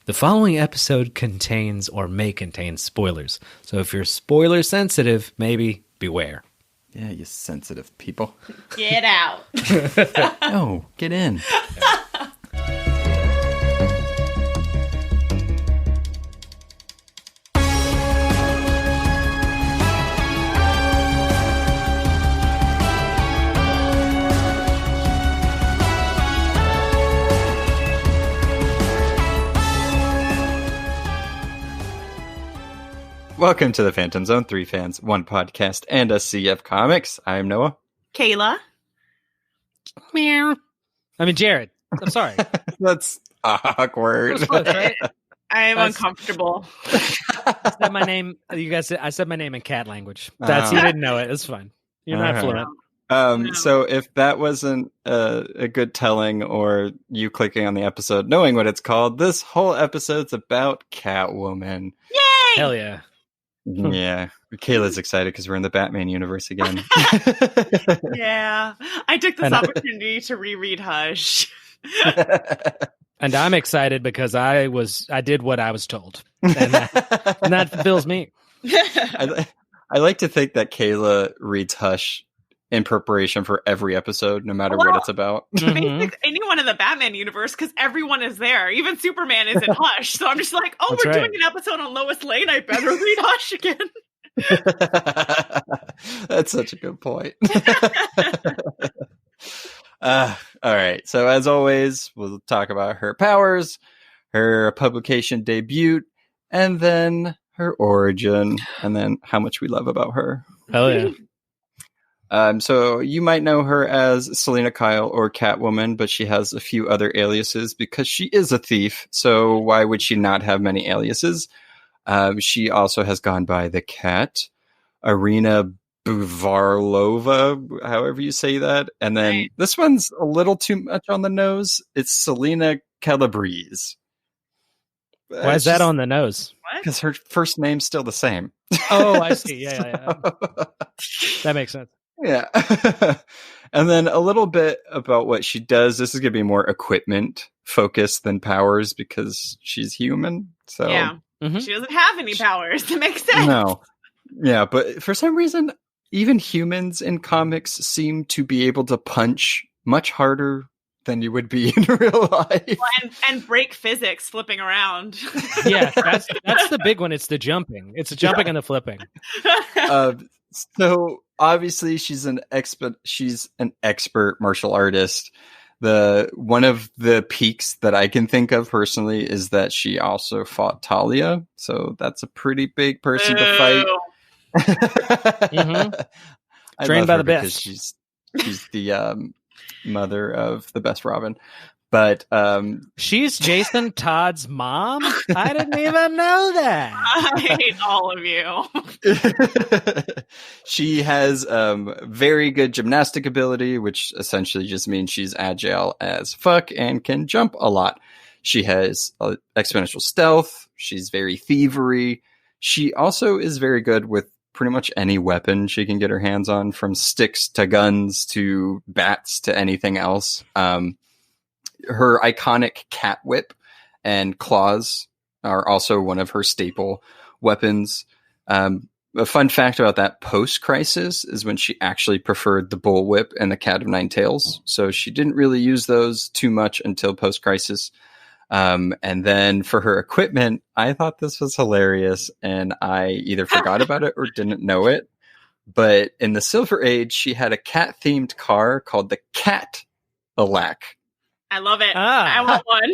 The following episode contains or may contain spoilers. So if you're spoiler sensitive, maybe beware. Yeah, you sensitive people. Get out. No, get in. Welcome to the Phantom Zone, 3 fans, 1 podcast, and a CF Comics. I am Noah. Kayla. Meow. I mean, Jared. I'm sorry. That's awkward. Close, right? I am uncomfortable. I said my name. You guys said I said my name in cat language. That's you didn't know it. It's fine. You're not fluent. No. So if that wasn't a good telling, or you clicking on the episode knowing what it's called, this whole episode's about Catwoman. Yay! Hell yeah. Yeah, Kayla's excited because we're in the Batman universe again. Yeah, I took this opportunity to reread Hush. And I'm excited because I did what I was told, and that fulfills me. I like to think that Kayla reads Hush in preparation for every episode, no matter what it's about. Basically, anyone in the Batman universe, because everyone is there. Even Superman is in Hush. So I'm just like, oh, That's we're right. doing an episode on Lois Lane. I better read Hush again. That's such a good point. All right. So as always, we'll talk about her powers, her publication debut, and then her origin, and then how much we love about her. Hell yeah. So you might know her as Selina Kyle or Catwoman, but she has a few other aliases because she is a thief. So why would she not have many aliases? She also has gone by the Cat, Irina Buvarlova, however you say that. And then this one's a little too much on the nose. It's Selina Calabrese. Why is that on the nose? Because her first name's still the same. Oh, I see. Yeah. That makes sense. Yeah. And then a little bit about what she does. This is going to be more equipment focused than powers because she's human. So Yeah. Mm-hmm. She doesn't have any powers. That makes sense. No. Yeah, but for some reason, even humans in comics seem to be able to punch much harder than you would be in real life. Well, and break physics flipping around. Yeah, that's the big one. It's the jumping. It's the jumping and the flipping. So obviously she's an expert martial artist. One of the peaks that I can think of personally is that she also fought Talia. So that's a pretty big person to fight. Mm-hmm. I Trained love by her the because best. She's the mother of the best Robin. But She's Jason Todd's mom? I didn't even know that. I hate all of you. she has very good gymnastic ability, which essentially just means she's agile as fuck and can jump a lot. She has exponential stealth. She's very thievery. She also is very good with pretty much any weapon she can get her hands on, from sticks to guns to bats to anything else. Her iconic cat whip and claws are also one of her staple weapons. A fun fact about that post-crisis is when she actually preferred the bullwhip and the cat of nine tails. So she didn't really use those too much until post-crisis. And then for her equipment, I thought this was hilarious, and I either forgot about it or didn't know it. But in the Silver Age, she had a cat-themed car called the Cat-Alac. I love it. I want one.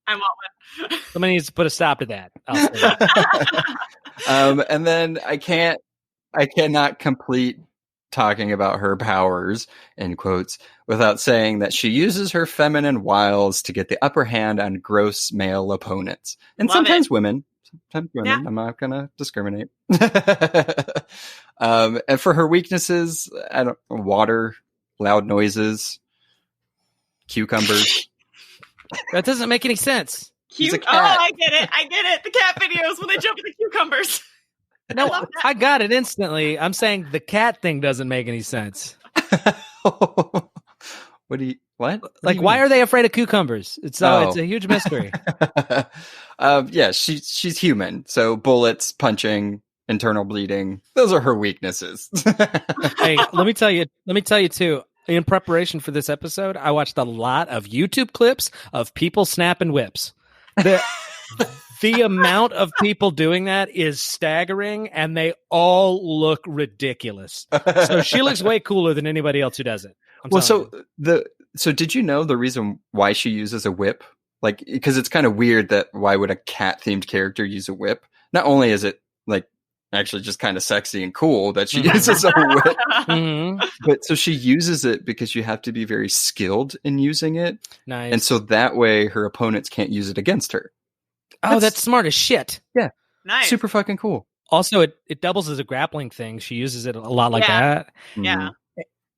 I want one. Somebody needs to put a stop to that. I'll say that. And then I cannot complete talking about her powers, in quotes, without saying that she uses her feminine wiles to get the upper hand on gross male opponents. And Love sometimes it. women. Yeah. I'm not going to discriminate. And for her weaknesses, water, loud noises, cucumbers. That doesn't make any sense. He's a Oh, cat. I get it. The cat videos when they jump in the cucumbers. No, I got it instantly. I'm saying the cat thing doesn't make any sense. What What? Like, why are they afraid of cucumbers? It's a huge mystery. Yeah, she's human. So bullets, punching, internal bleeding, those are her weaknesses. Hey, let me tell you too. In preparation for this episode, I watched a lot of YouTube clips of people snapping whips. The amount of people doing that is staggering, and they all look ridiculous. So she looks way cooler than anybody else who does it. So did you know the reason why she uses a whip? Like, because it's kind of weird that why would a cat themed character use a whip? Not only is it like actually just kind of sexy and cool that she uses a whip, but so she uses it because you have to be very skilled in using it. Nice. And so that way her opponents can't use it against her. That's smart as shit. Yeah. Nice. Super fucking cool. Also, it doubles as a grappling thing. She uses it a lot like that. Yeah.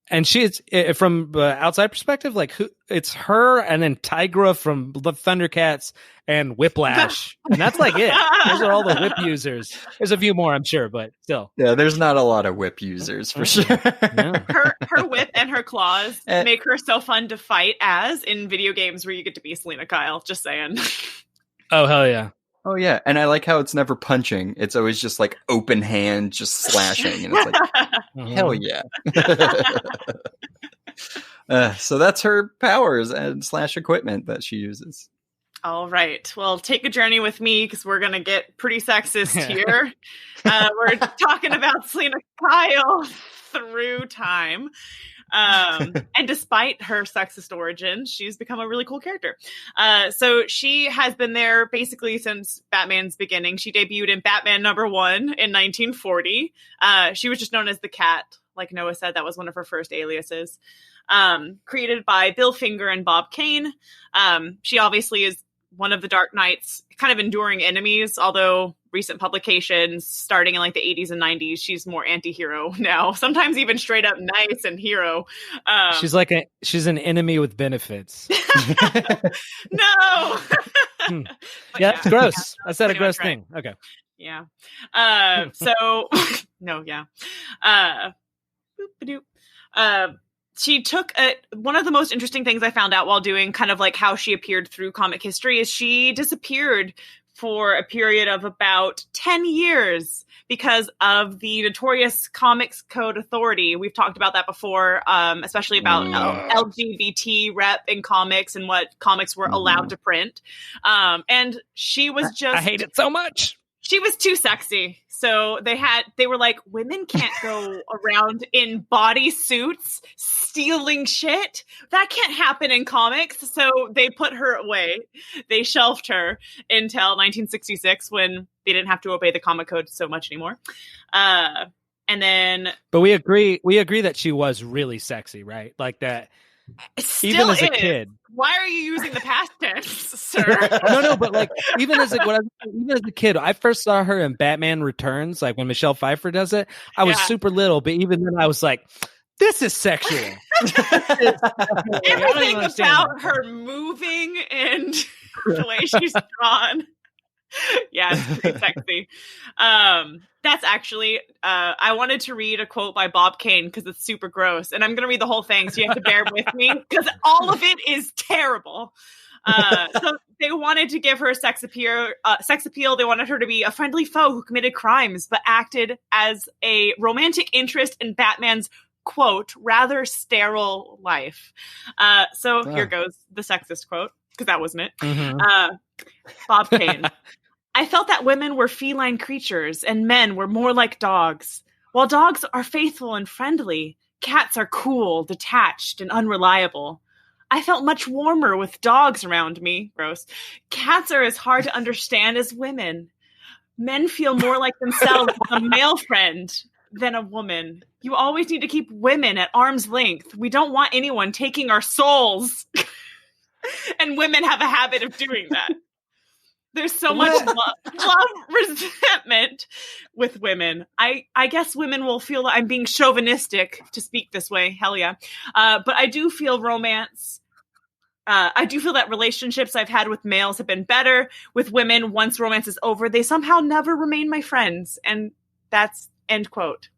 And she's from outside perspective, like it's her and then Tigra from the Thundercats and Whiplash, and that's like it. Those are all the whip users. There's a few more, I'm sure, but still. Yeah, there's not a lot of whip users for sure. Yeah. Her whip and her claws make her so fun to fight as in video games where you get to be Selina Kyle. Just saying. Oh hell yeah. Oh yeah, and I like how it's never punching. It's always just like open hand, just slashing, and it's like, hell yeah. So that's her powers and / equipment that she uses. All right. Well, take a journey with me because we're going to get pretty sexist here. We're talking about Selina Kyle through time. And despite her sexist origin, she's become a really cool character. So she has been there basically since Batman's beginning. She debuted in Batman #1 in 1940. She was just known as the Cat. Like Noah said, that was one of her first aliases. Created by Bill Finger and Bob Kane. She obviously is one of the Dark Knight's kind of enduring enemies, although recent publications starting in like the 80s and 90s, she's more anti-hero now, sometimes even straight up nice and hero. She's an enemy with benefits. No. Yeah, it's gross. I said a gross thing. Okay. Yeah. So no, yeah. She took one of the most interesting things I found out while doing kind of like how she appeared through comic history is she disappeared for a period of about 10 years because of the notorious Comics Code Authority. We've talked about that before, especially about LGBT rep in comics and what comics were allowed to print. And she was just... I hate it so much. She was too sexy. So they were like, women can't go around in bodysuits stealing shit. That can't happen in comics. So they put her away. They shelved her until 1966 when they didn't have to obey the comic code so much anymore. And then... But we agree that she was really sexy, right? Like that. Even as a kid. Why are you using the past tense, sir? No, but like even as a kid, I first saw her in Batman Returns, like when Michelle Pfeiffer does it. I was super little, but even then I was like, this is sexual. Everything about her moving and the way she's drawn. Yeah, it's pretty sexy. That's actually, I wanted to read a quote by Bob Kane because it's super gross. And I'm going to read the whole thing, so you have to bear with me because all of it is terrible. So they wanted to give her sex appeal. They wanted her to be a friendly foe who committed crimes, but acted as a romantic interest in Batman's, quote, rather sterile life. Here goes the sexist quote, because that wasn't it. Bob Kane. I felt that women were feline creatures and men were more like dogs. While dogs are faithful and friendly, cats are cool, detached, and unreliable. I felt much warmer with dogs around me. Gross. Cats are as hard to understand as women. Men feel more like themselves with a male friend than a woman. You always need to keep women at arm's length. We don't want anyone taking our souls. And women have a habit of doing that. There's so much love, resentment with women. I guess women will feel that I'm being chauvinistic to speak this way. Hell yeah. But I do feel romance. I do feel that relationships I've had with males have been better. With women, once romance is over, they somehow never remain my friends. And that's end quote.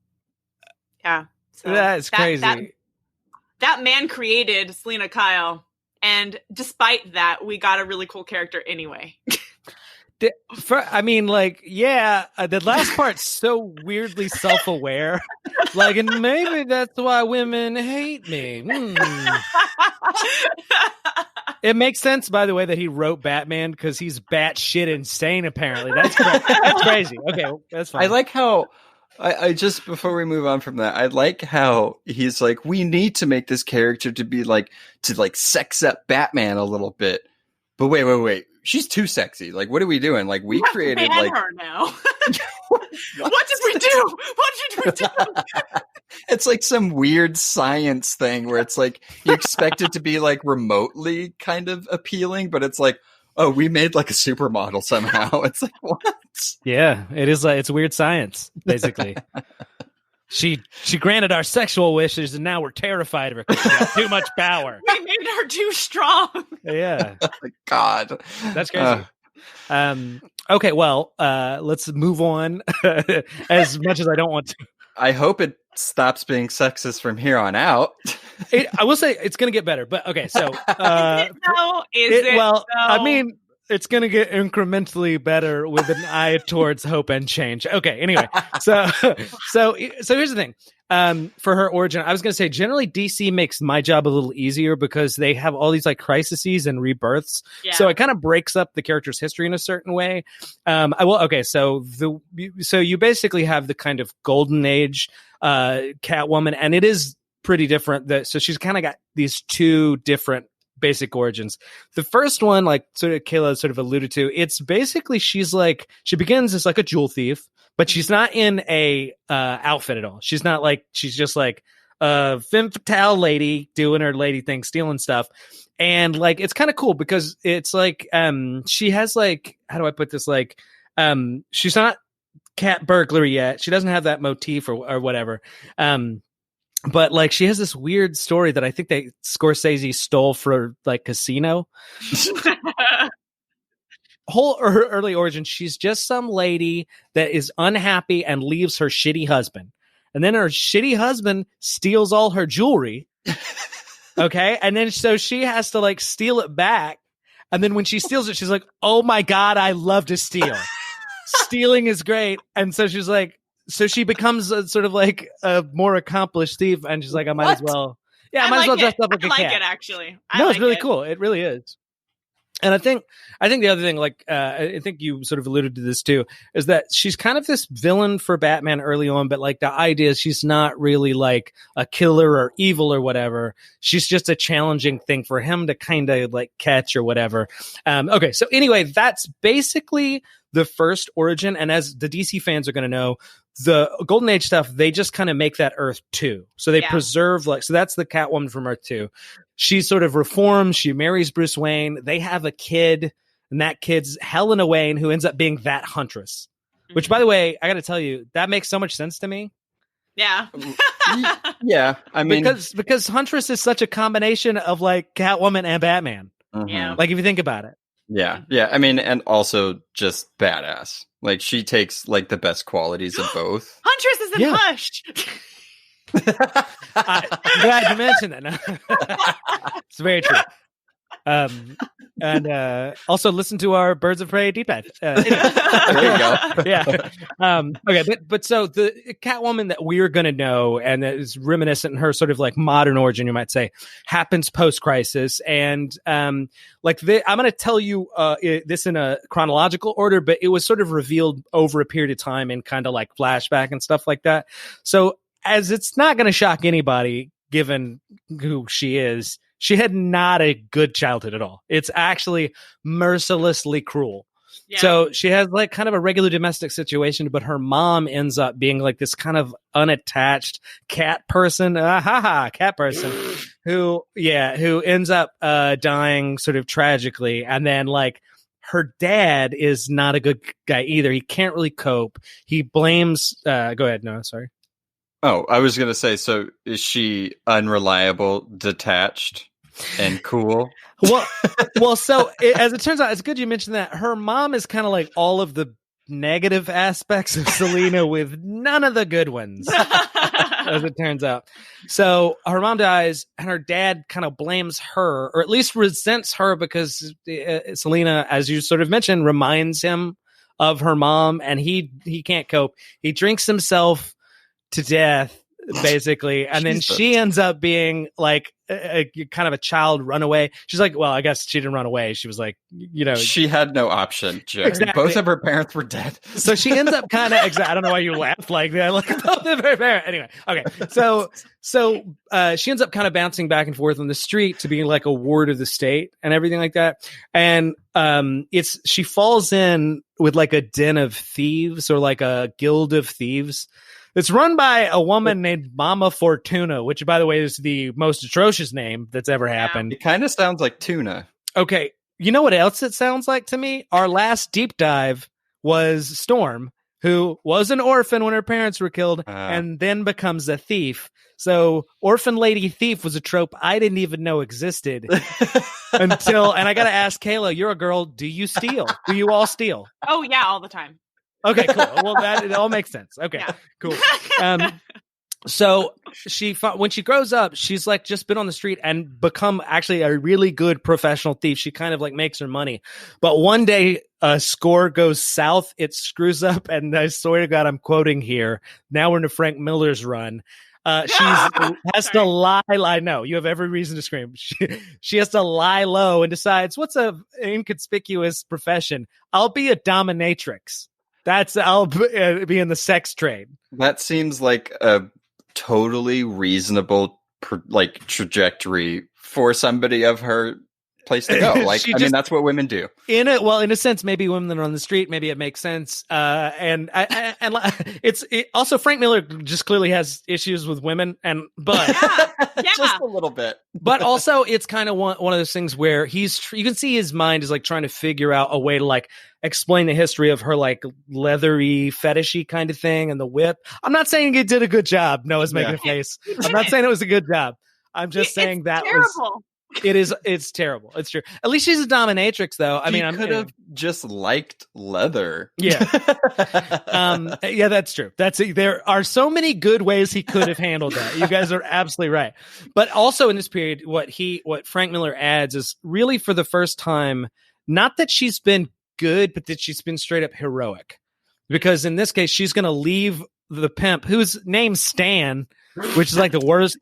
Yeah. So that's crazy. That man created Selina Kyle. And despite that, we got a really cool character anyway. The last part's so weirdly self-aware. Like, and maybe that's why women hate me. It makes sense, by the way, that he wrote Batman because he's batshit insane, apparently. That's crazy. Okay, that's fine. I like how, I just, before we move on from that, I like how he's like, we need to make this character to sex up Batman a little bit. But wait. She's too sexy. Like, what are we doing? Like, we created her now. What did we do? It's like some weird science thing where it's like you expect it to be like remotely kind of appealing, but it's like, oh, we made like a supermodel somehow. It's like, what? Yeah, it is like, it's weird science, basically. She granted our sexual wishes, and now we're terrified of her because she got too much power. We made her too strong. Yeah. Oh my God. That's crazy. Okay, well, let's move on. As much as I don't want to. I hope it stops being sexist from here on out. I will say it's going to get better, but okay, so... I mean... It's going to get incrementally better with an eye towards hope and change. Okay, anyway. So here's the thing. For her origin, I was going to say generally DC makes my job a little easier because they have all these like crises and rebirths. Yeah. So it kind of breaks up the character's history in a certain way. So you basically have the kind of golden age Catwoman, and it is pretty different. So she's kind of got these two different basic origins. The first one, like sort of Kayla sort of alluded to, it's basically she begins as like a jewel thief, but she's not in a outfit at all. She's just like a femme fatale lady doing her lady thing, stealing stuff. And like it's kind of cool because it's like she has like, how do I put this, like she's not cat burglary yet. She doesn't have that motif or whatever. But like she has this weird story that I think Scorsese stole for like Casino. Her early origin, she's just some lady that is unhappy and leaves her shitty husband. And then her shitty husband steals all her jewelry. Okay. And then so she has to like steal it back. And then when she steals it, she's like, oh my God, I love to steal. Stealing is great. And so she's like, so she becomes a sort of like a more accomplished thief, and she's like, I might as well. Yeah, I might as well dress up like a cat. I like it, actually. It's really cool. It really is. And I think the other thing, like, I think you sort of alluded to this too, is that she's kind of this villain for Batman early on, but like the idea is she's not really like a killer or evil or whatever. She's just a challenging thing for him to kind of like catch or whatever. Okay. So anyway, that's basically the first origin. And as the DC fans are going to know, the Golden Age stuff, they just kind of make that Earth 2. So they preserve so that's the Catwoman from Earth 2. She's sort of reformed. She marries Bruce Wayne. They have a kid, and that kid's Helena Wayne, who ends up being that Huntress. Mm-hmm. Which, by the way, I got to tell you, that makes so much sense to me. Yeah. Yeah. I mean, because Huntress is such a combination of like Catwoman and Batman. Mm-hmm. Yeah. Like if you think about it. Yeah. Yeah. I mean, and also just badass. Like she takes like the best qualities of both. Huntress is in Hush. I'm glad you mentioned that. It's very true. And also listen to our Birds of Prey deep dive. Anyway. There you go. Yeah. Okay, but so the Catwoman that we're gonna know, and that is reminiscent in her sort of like modern origin, you might say, happens post-crisis, and I'm gonna tell you this in a chronological order, but it was sort of revealed over a period of time in kind of like flashback and stuff like that. So as it's not gonna shock anybody, given who she is. She had not a good childhood at all. It's actually mercilessly cruel. Yeah. So she has like kind of a regular domestic situation, but her mom ends up being like this kind of unattached cat person, who ends up dying sort of tragically. And then like her dad is not a good guy either. He can't really cope. He blames, go ahead. No, sorry. Oh, I was going to say, so is she unreliable, detached, and cool? Well, so as it turns out, it's good you mentioned that. Her mom is kind of like all of the negative aspects of Selina with none of the good ones. as it turns out. So her mom dies, and her dad kind of blames her, or at least resents her, because Selina, as you sort of mentioned, reminds him of her mom, and he can't cope. He drinks himself to death, basically, and then she ends up being like a kind of a child runaway. She's like, well, I guess she didn't run away. She was like, she had no option. Jared. Exactly. Both of her parents were dead. So she ends up kind of. I don't know why you laughed like that. Like both of her parents. Anyway, okay. So she ends up kind of bouncing back and forth on the street to being like a ward of the state and everything like that. And she falls in with like a den of thieves, or like a guild of thieves. It's run by a woman named Mama Fortuna, which, by the way, is the most atrocious name that's ever happened. It kind of sounds like tuna. Okay. You know what else it sounds like to me? Our last deep dive was Storm, who was an orphan when her parents were killed and then becomes a thief. So orphan lady thief was a trope I didn't even know existed and I got to ask Kayla, you're a girl. Do you steal? Do you all steal? Oh, yeah, all the time. Okay, cool. Well, it all makes sense. Okay, yeah. Cool. So when she grows up, she's like just been on the street and become actually a really good professional thief. She kind of like makes her money. But one day a score goes south. It screws up. And I swear to God, I'm quoting here. Now we're into Frank Miller's run. She has to lie. I know you have every reason to scream. She has to lie low and decides, what's an inconspicuous profession? I'll be a dominatrix. I'll be in the sex trade. That seems like a totally reasonable trajectory for somebody of her place to go. Like, that's what women do. In a sense, maybe women are on the street. Maybe it makes sense. And also Frank Miller just clearly has issues with women, but just a little bit. But also, it's kind of one of those things where you can see his mind is like trying to figure out a way to like explain the history of her like leathery fetishy kind of thing and the whip. I'm not saying he did a good job. Noah's making a face. I'm not saying it was a good job. I'm just saying that terrible. It's terrible. It's true. At least she's a dominatrix, though. I could have just liked leather. Yeah. Yeah, that's true. There are so many good ways he could have handled that. You guys are absolutely right. But also in this period, what Frank Miller adds is really for the first time, not that she's been good, but that she's been straight up heroic. Because in this case, she's going to leave the pimp, whose name's Stan, which is like the worst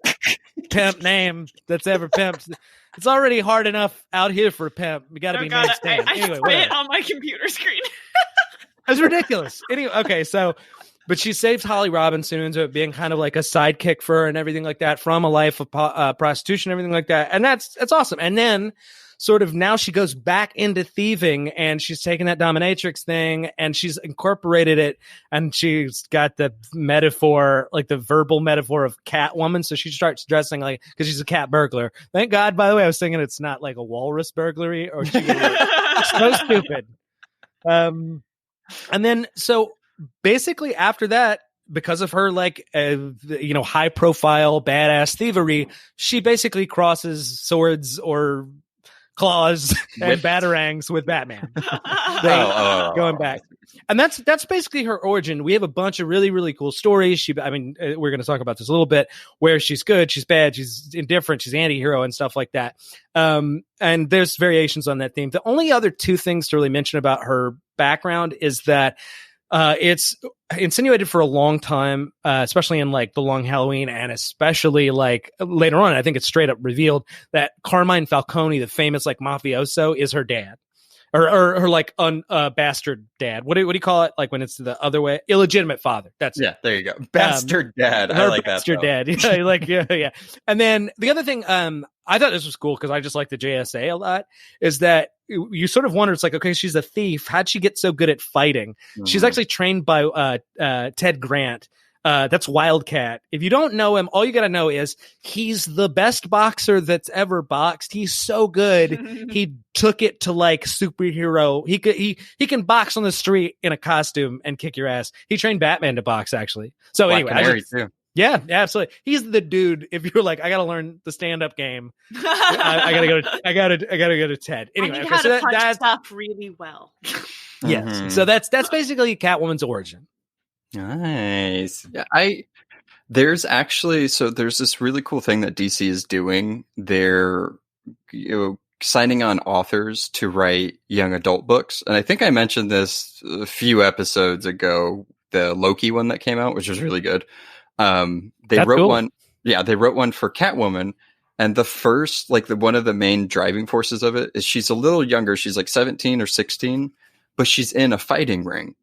pimp name that's ever pimped. It's already hard enough out here for a pimp. You got to be named Stan. Anyway, I it on my computer screen. It's ridiculous. Anyway, okay, so, but she saves Holly Robinson, who ends up being kind of like a sidekick for her and everything like that, from a life of prostitution, everything like that, and that's awesome. And then sort of now she goes back into thieving, and she's taken that dominatrix thing and she's incorporated it, and she's got the metaphor, like the verbal metaphor of Catwoman. So she starts dressing like, because she's a cat burglar. Thank God, by the way, I was thinking it's not like a walrus burglary, or it's so stupid. And then so basically after that, because of her like high profile badass thievery, she basically crosses swords or claws and batarangs with Batman. Going back. And that's basically her origin. We have a bunch of really, really cool stories. We're going to talk about this a little bit, where she's good, she's bad, she's indifferent, she's anti-hero and stuff like that. And there's variations on that theme. The only other two things to really mention about her background is that it's insinuated for a long time, especially in like The Long Halloween, and especially like later on, I think it's straight up revealed that Carmine Falcone, the famous like mafioso, is her dad, or her like bastard dad. What do you call it? Like when it's the other way, illegitimate father. That's there you go, bastard dad. I like bastard that. Bastard dad. Yeah. And then the other thing, I thought this was cool because I just like the JSA a lot, is that you sort of wonder, it's like, okay, she's a thief. How'd she get so good at fighting? Mm-hmm. She's actually trained by Ted Grant. That's Wildcat. If you don't know him, all you got to know is he's the best boxer that's ever boxed. He's so good. He took it to like superhero. He can box on the street in a costume and kick your ass. He trained Batman to box, actually. So Black Canary too. Yeah, absolutely. He's the dude. If you're like, I got to learn the stand-up game, I gotta go to Ted. Anyway, I need how to punch stuff really well. Yes. Mm-hmm. So that's basically Catwoman's origin. Nice. Yeah, There's this really cool thing that DC is doing. They're signing on authors to write young adult books. And I think I mentioned this a few episodes ago, the Loki one that came out, which was really good. They wrote one. Yeah, they wrote one for Catwoman. And the first, one of the main driving forces of it is she's a little younger. She's like 17 or 16, but she's in a fighting ring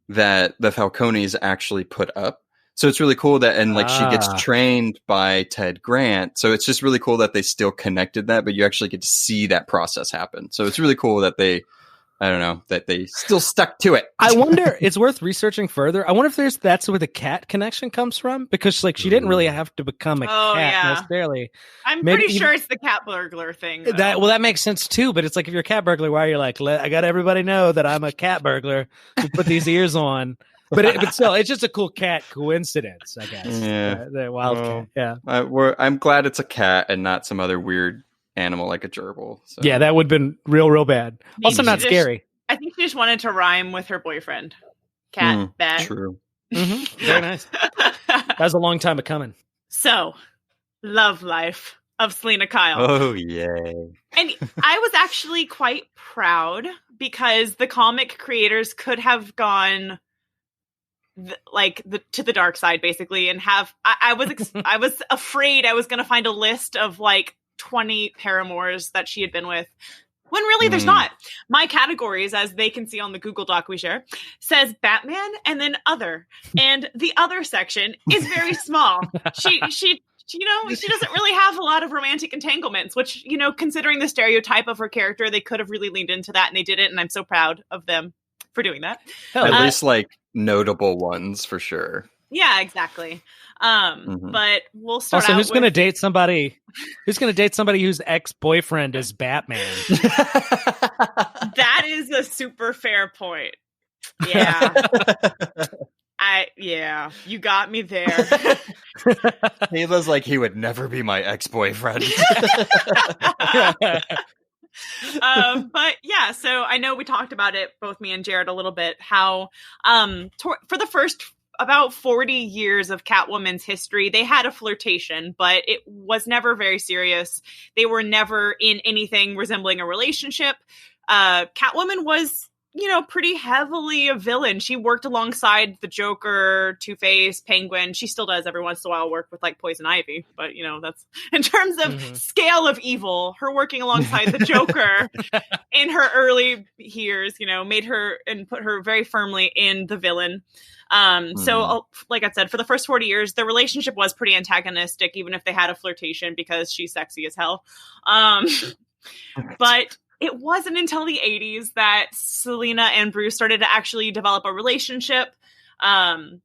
that the Falcones actually put up. So it's really cool that, and she gets trained by Ted Grant. So it's just really cool that they still connected that, but you actually get to see that process happen. So it's really cool that that they still stuck to it. I wonder, it's worth researching further. I wonder if that's where the cat connection comes from, because she didn't really have to become a cat necessarily. I'm pretty sure it's the cat burglar thing. That makes sense too, but it's like, if you're a cat burglar, why are you like, I got everybody know that I'm a cat burglar who put these ears on. But still, it's just a cool cat coincidence, I guess. Yeah. The wild cat. Yeah. I'm glad it's a cat and not some other weird animal like a gerbil. So. Yeah, that would have been real bad. Also not scary. I think she just wanted to rhyme with her boyfriend. Cat, bat. True. Mm-hmm. Very nice. That was a long time coming. So, Love Life of Selina Kyle. Oh, yay. And I was actually quite proud because the comic creators could have gone to the dark side, basically, and I was afraid I was going to find a list of 20 paramours that she had been with, when really there's not. My categories, as they can see on the Google Doc we share, says Batman and then other, and the other section is very small. She doesn't really have a lot of romantic entanglements, which, considering the stereotype of her character, they could have really leaned into that, and they didn't, and I'm so proud of them for doing that. At least notable ones for sure. Yeah, exactly. But we'll start. Also, who's going to date somebody? Who's going to date somebody whose ex-boyfriend is Batman? That is a super fair point. Yeah. You got me there. He was like, he would never be my ex-boyfriend. But yeah, so I know we talked about it, both me and Jared, a little bit, how for the first about 40 years of Catwoman's history, they had a flirtation, but it was never very serious. They were never in anything resembling a relationship. Catwoman was, pretty heavily a villain. She worked alongside the Joker, Two-Face, Penguin. She still does every once in a while work with Poison Ivy, but that's in terms of scale of evil, her working alongside the Joker in her early years, made her and put her very firmly in the villain. So like I said, for the first 40 years, the relationship was pretty antagonistic, even if they had a flirtation, because she's sexy as hell. But it wasn't until the 80s that Selina and Bruce started to actually develop a relationship. And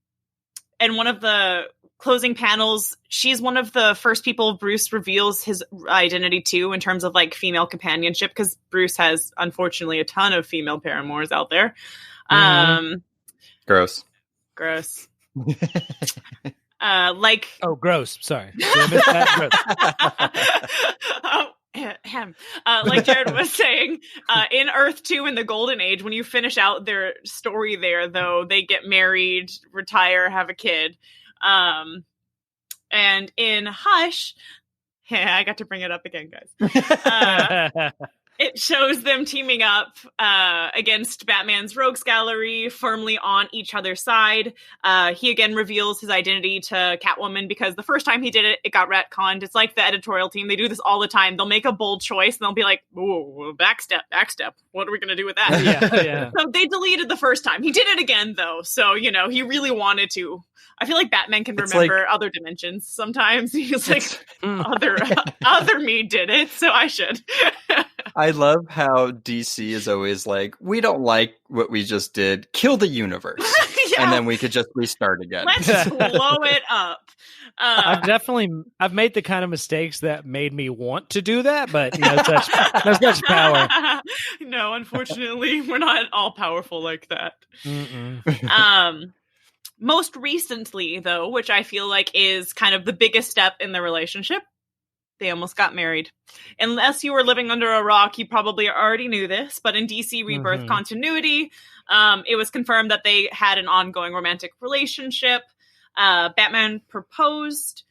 one of the closing panels, she's one of the first people Bruce reveals his identity to in terms of female companionship, because Bruce has, unfortunately, a ton of female paramours out there. Gross. Oh, gross. Sorry. Did I miss that? Like Jared was saying, in Earth 2 in the Golden Age, when you finish out their story there, though, they get married, retire, have a kid. And in Hush, I got to bring it up again, guys. It shows them teaming up against Batman's Rogues Gallery, firmly on each other's side. He again reveals his identity to Catwoman, because the first time he did it, it got retconned. It's like the editorial team. They do this all the time. They'll make a bold choice, and they'll be like, ooh, backstep. What are we going to do with that? Yeah. So they deleted the first time. He did it again, though. So, he really wanted to. I feel like Batman can remember other dimensions sometimes. He's like, other me did it, so I should. I love how DC is always like, we don't like what we just did. Kill the universe. And then we could just restart again. Let's blow it up. I've made the kind of mistakes that made me want to do that, but no such power. No, unfortunately, we're not all powerful like that. Most recently, though, which I feel like is kind of the biggest step in the relationship, they almost got married. Unless you were living under a rock, you probably already knew this, but in DC Rebirth continuity, it was confirmed that they had an ongoing romantic relationship. Batman proposed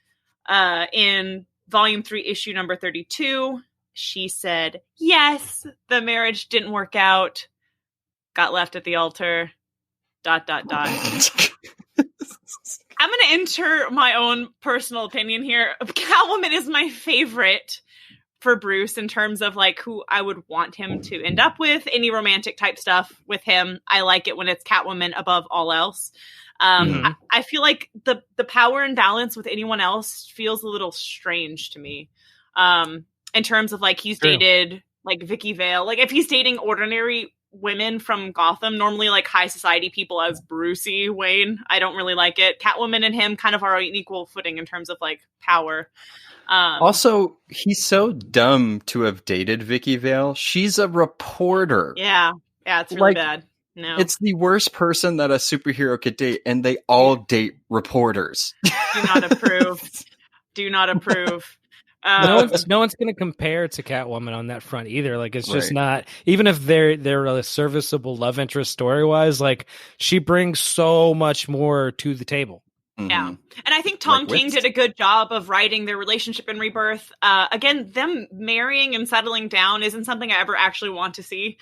in Volume 3, issue number 32. She said, yes, the marriage didn't work out. Got left at the altar. ... I'm going to enter my own personal opinion here. Catwoman is my favorite for Bruce in terms of like who I would want him to end up with. Any romantic type stuff with him, I like it when it's Catwoman above all else. I feel like the power imbalance with anyone else feels a little strange to me. In terms of like he's dated like Vicky Vale. Like if he's dating ordinary women from Gotham, normally like high society people as Brucey Wayne, I don't really like it. Catwoman and him kind of are on equal footing in terms of like power. Also, he's so dumb to have dated Vicky Vale. She's a reporter. Yeah, it's really bad. No, it's the worst person that a superhero could date, and they all date reporters. Do not approve. Do not approve. No one's going to compare to Catwoman on that front either. Like it's just not. Even if they're a serviceable love interest story wise, like she brings so much more to the table. Yeah. And I think Tom King did a good job of writing their relationship in Rebirth. Again, them marrying and settling down isn't something I ever actually want to see.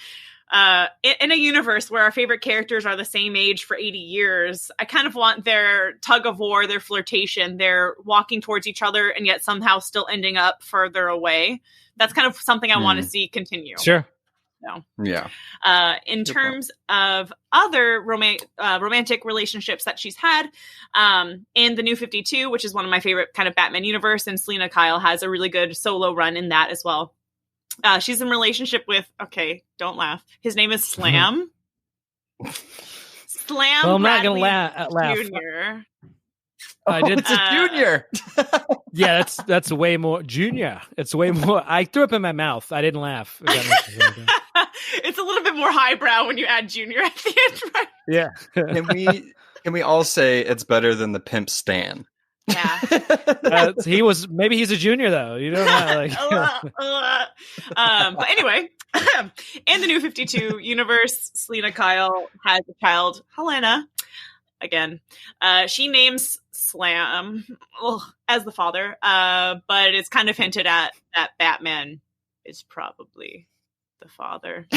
In a universe where our favorite characters are the same age for 80 years, I kind of want their tug of war, their flirtation, their walking towards each other and yet somehow still ending up further away. That's kind of something I want to see continue. Sure. So, yeah. In terms of other romantic relationships that she's had, in the New 52, which is one of my favorite kind of Batman universe, and Selina Kyle has a really good solo run in that as well. She's in relationship with, okay, don't laugh. His name is Slam. Slam. Well, I'm not Bradley going to laugh. Jr. I did. It's a junior. Yeah, that's way more junior. It's way more. I threw up in my mouth. I didn't laugh. If that makes sense. It's a little bit more highbrow when you add junior at the end, right? Yeah. Can we all say it's better than the pimp Stan? Yeah. Maybe he's a junior though. You don't know. But anyway, in the New 52 universe, Selina Kyle has a child, Helena. Again, she names Slam as the father, but it's kind of hinted at that Batman is probably the father.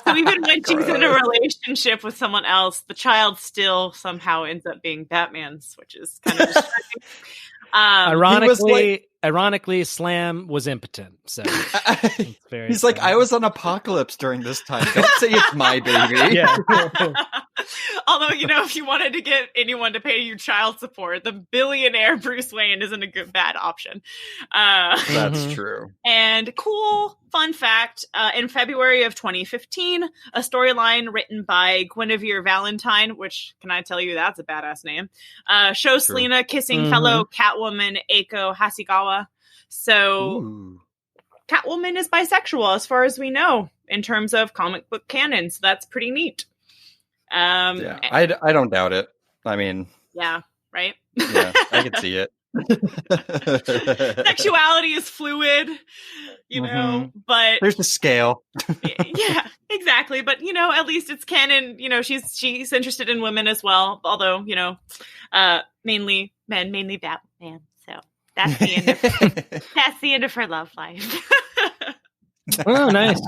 So even when she's in a relationship with someone else, the child still somehow ends up being Batman's, which is kind of distracting. Ironically, Slam was impotent. So he's like, I was on Apocalypse during this time. Don't say it's my baby. Yeah. Although, if you wanted to get anyone to pay you child support, the billionaire Bruce Wayne isn't a bad option. That's true. And cool fun fact, in February of 2015, a storyline written by Guinevere Valentine, which, can I tell you, that's a badass name, shows Selina kissing fellow Catwoman Eiko Hasegawa. So Catwoman is bisexual as far as we know in terms of comic book canon. So that's pretty neat. I don't doubt it. I mean, yeah, right. Yeah, I can see it. Sexuality is fluid, but there's a scale. Yeah, exactly. But at least it's canon. She's interested in women as well, although mainly men, mainly Batman. So that's the end of that's the end of her love life. Oh, nice.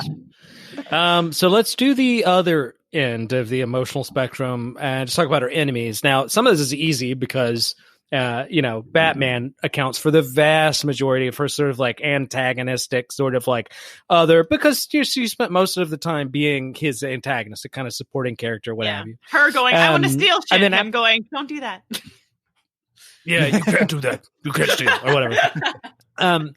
So let's do the other end of the emotional spectrum and just talk about her enemies. Now, some of this is easy because Batman accounts for the vast majority of her sort of like antagonistic sort of like other, because she spent most of the time being his antagonist, a kind of supporting character, what have you. Her going, I want to steal shit. And then I'm going, don't do that. Yeah, you can't do that. You can't steal or whatever. So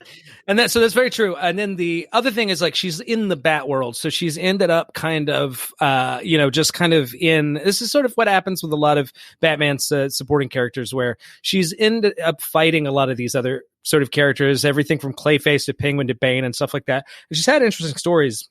that's very true. And then the other thing is like she's in the Bat world, so she's ended up kind of just kind of in. This is sort of what happens with a lot of Batman's supporting characters, where she's ended up fighting a lot of these other sort of characters, everything from Clayface to Penguin to Bane and stuff like that. And she's had interesting stories.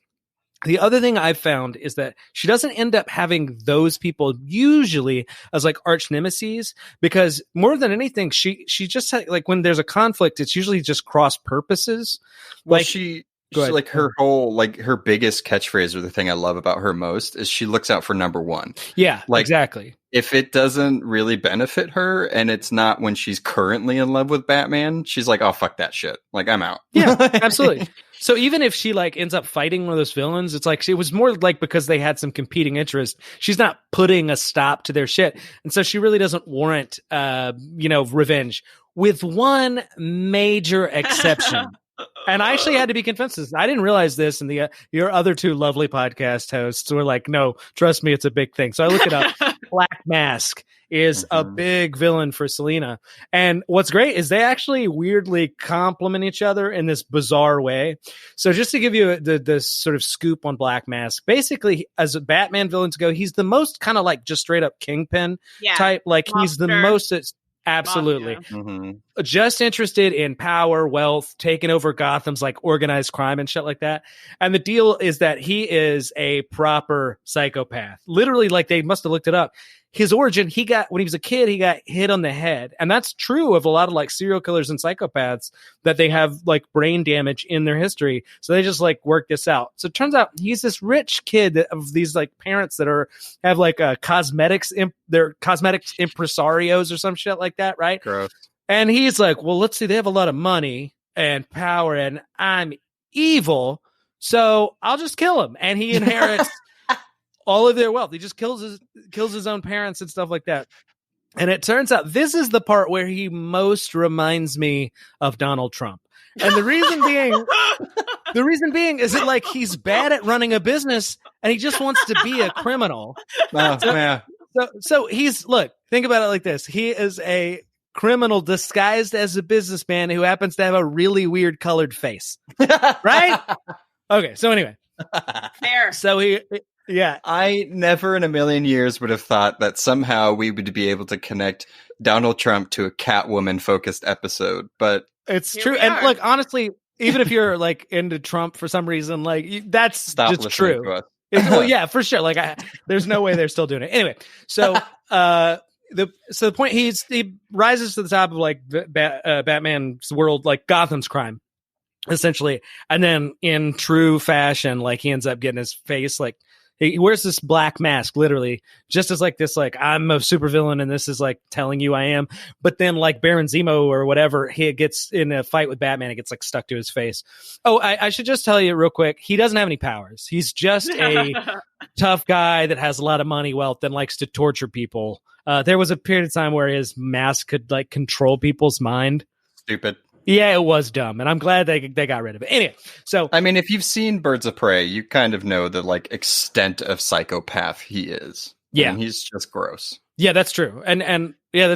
The other thing I've found is that she doesn't end up having those people usually as like arch nemesis, because more than anything, she just like when there's a conflict, it's usually just cross purposes. Well, Like she Go ahead. Like her whole, like her biggest catchphrase, or the thing I love about her most, is she looks out for number one. Yeah, like, exactly. If it doesn't really benefit her, and it's not when she's currently in love with Batman, she's like, oh, fuck that shit. Like, I'm out. Yeah, absolutely. So even if she like ends up fighting one of those villains, it's like it was more like because they had some competing interest. She's not putting a stop to their shit, and so she really doesn't warrant, revenge. With one major exception. And I actually had to be convinced of this. I didn't realize this, and your other two lovely podcast hosts were like, no, trust me, it's a big thing. So I look it up. Black Mask is a big villain for Selina. And what's great is they actually weirdly complement each other in this bizarre way. So just to give you the sort of scoop on Black Mask, basically, as Batman villains go, he's the most kind of like just straight up kingpin type. Like he's the most... Absolutely. Just interested in power, wealth, taking over Gotham's like organized crime and shit like that. And the deal is that he is a proper psychopath. Literally, like they must have looked it up. His origin, when he was a kid, he got hit on the head. And that's true of a lot of like serial killers and psychopaths, that they have like brain damage in their history. So they just like work this out. So it turns out he's this rich kid of these like parents that have like they're cosmetics impresarios or some shit like that. Right. Gross. And he's like, well, let's see, they have a lot of money and power and I'm evil. So I'll just kill him. And he inherits all of their wealth. He just kills his own parents and stuff like that. And it turns out this is the part where he most reminds me of Donald Trump. And the reason being is that like he's bad at running a business and he just wants to be a criminal. So think about it like this. He is a criminal disguised as a businessman who happens to have a really weird colored face. Right? Okay. So anyway. Fair. So I never in a million years would have thought that somehow we would be able to connect Donald Trump to a Catwoman focused episode, but it's true. And look, honestly, even if you're like into Trump for some reason, like that's just true. Well, yeah, for sure. Like there's no way they're still doing it. Anyway, so the point, he rises to the top of like Batman's world, like Gotham's crime, essentially. And then in true fashion, like he ends up getting his face like, he wears this black mask, literally, just as like this, like I'm a supervillain and this is like telling you I am. But then like Baron Zemo or whatever, he gets in a fight with Batman. It gets like stuck to his face. Oh, I should just tell you real quick. He doesn't have any powers. He's just a tough guy that has a lot of money, wealth, and likes to torture people. There was a period of time where his mask could like control people's mind. Stupid. Yeah, it was dumb, and I'm glad they got rid of it. Anyway, so I mean, if you've seen Birds of Prey, you kind of know the like extent of psychopath he is. Yeah, and he's just gross. Yeah, that's true, and yeah,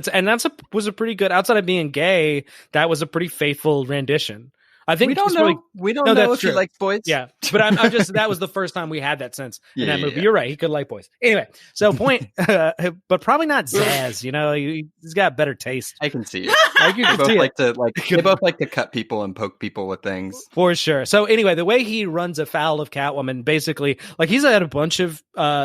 was a pretty good, outside of being gay, that was a pretty faithful rendition. I think we don't know. We don't know if he likes boys. Yeah, but I'm just that was the first time we had that sense in that movie. Yeah. You're right. He could like boys. Anyway, so point, but probably not Zaz. You know, he's got better taste. I can see it. They both like to cut people and poke people with things for sure. So anyway, the way he runs afoul of Catwoman, basically, like he's had a bunch of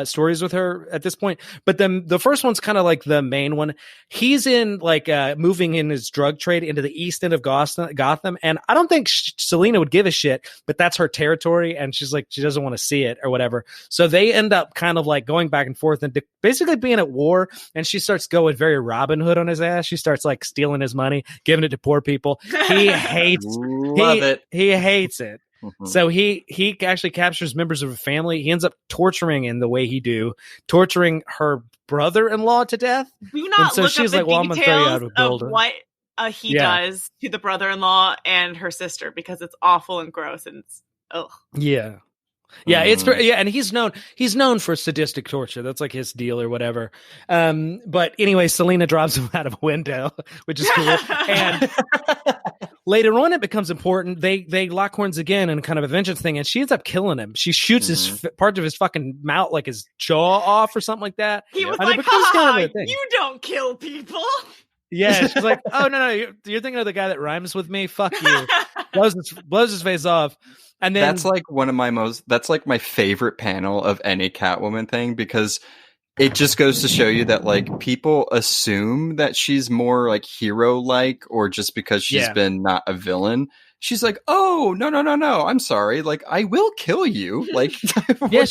stories with her at this point, but then the first one's kind of like the main one. He's in like moving in his drug trade into the east end of Gotham, and I don't think Selina would give a shit, but that's her territory, and she's like, she doesn't want to see it or whatever. So they end up kind of like going back and forth and basically being at war, and she starts going very Robin Hood on his ass. She starts like stealing his money, giving it to poor people. He hates it. He hates it. Mm-hmm. So he actually captures members of her family. He ends up torturing in the way torturing her brother-in-law to death. Do not look she's up the like, details of what he does to the brother-in-law and her sister, because it's awful and gross and ugh. Yeah. Yeah, and he's known for sadistic torture. That's like his deal or whatever. But anyway, Selina drops him out of a window, which is cool. And later on, it becomes important. They lock horns again in kind of a vengeance thing, and she ends up killing him. She shoots his part of his fucking mouth, like his jaw off or something like that. He was like, "Ha, you don't kill people." Yeah, she's like, "Oh no, you're thinking of the guy that rhymes with me? Fuck you!" blows his face off, and then that's like that's like my favorite panel of any Catwoman thing, because it just goes to show you that like people assume that she's more like hero like, or just because she's been not a villain, she's like, oh, no, I'm sorry, like I will kill you, like yeah,